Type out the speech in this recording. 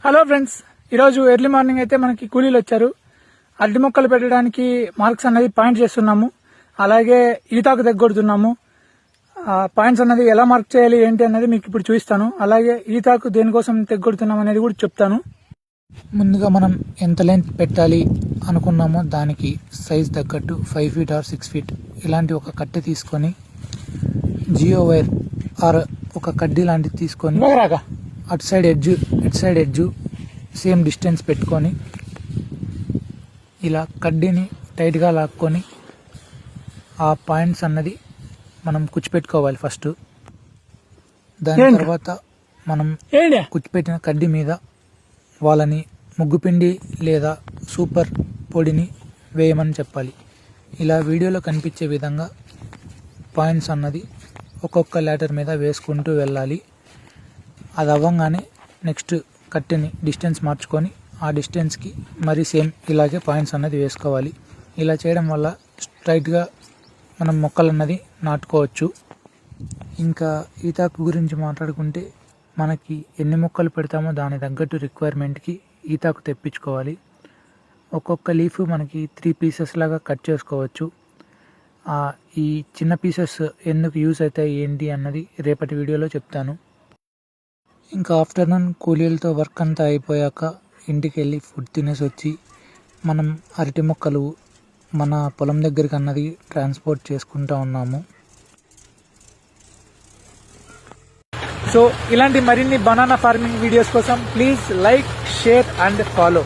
Hello friends, ఈరోజు early morning అయితే మనకి కూలీలు వచ్చారు. అరటి మొక్కలు పెట్టడానికి మార్క్స్ అనేది పాయింట్ చేస్తున్నాము. అలాగే ఈతాకు తెగొడుతున్నాము. పాయింట్స్ అనేది ఎలా మార్క్ చేయాలి ఏంటి అనేది మీకు ఇప్పుడు చూపిస్తాను. అలాగే ఈతాకు దేనికోసం తెగొడుతున్నాం అనేది కూడా చెప్తాను. ముందుగా మనం ఎంత లెంత్ పెట్టాలి అనుకున్నామో దానికి సైజ్ తగ్గట్టు 5 feet ఆర్ 6 feet ఇలాంటి ఒక కట్టె తీసుకొని జియో వైర్ ఆర్ ఒక కడ్డీ లాంటిది తీసుకొని అటు సైడ్ ఎడ్జ్ సేమ్ డిస్టెన్స్ పెట్టుకొని ఇలా కడ్డీని టైట్గా లాక్కొని ఆ పాయింట్స్ అన్నది మనం కుచ్చిపెట్టుకోవాలి ఫస్ట్. దాని తర్వాత మనం కుచ్చిపెట్టిన కడ్డీ మీద వాళ్ళని ముగ్గుపిండి లేదా సూపర్ పొడిని వేయమని చెప్పాలి. ఇలా వీడియోలో కనిపించే విధంగా పాయింట్స్ అన్నది ఒక్కొక్క ల్యాడర్ మీద వేసుకుంటూ వెళ్ళాలి. అది అవ్వగానే నెక్స్ట్ కట్టెని డిస్టెన్స్ మార్చుకొని ఆ డిస్టెన్స్కి మరి సేమ్ ఇలాగే పాయింట్స్ అన్నది వేసుకోవాలి. ఇలా చేయడం వల్ల స్ట్రైట్గా మనం మొక్కలు అన్నది నాటుకోవచ్చు. ఇంకా ఈతాకు గురించి మాట్లాడుకుంటే మనకి ఎన్ని మొక్కలు పెడతామో దాని తగ్గట్టు రిక్వైర్మెంట్కి ఈతాకు తెప్పించుకోవాలి. ఒక్కొక్క లీఫ్ మనకి 3 pieces లాగా కట్ చేసుకోవచ్చు. ఈ చిన్న పీసెస్ ఎందుకు యూజ్ అవుతాయి ఏంటి అన్నది రేపటి వీడియోలో చెప్తాను. ఇంకా ఆఫ్టర్నూన్ కూలీలతో వర్క్ అంతా అయిపోయాక ఇంటికి వెళ్ళి ఫుడ్ తినేసి వచ్చి మనం అరటి మొక్కలు మన పొలం దగ్గరికి అన్నది ట్రాన్స్పోర్ట్ చేసుకుంటూ ఉన్నాము. సో ఇలాంటి మరిన్ని బనానా ఫార్మింగ్ వీడియోస్ కోసం please like, share and follow.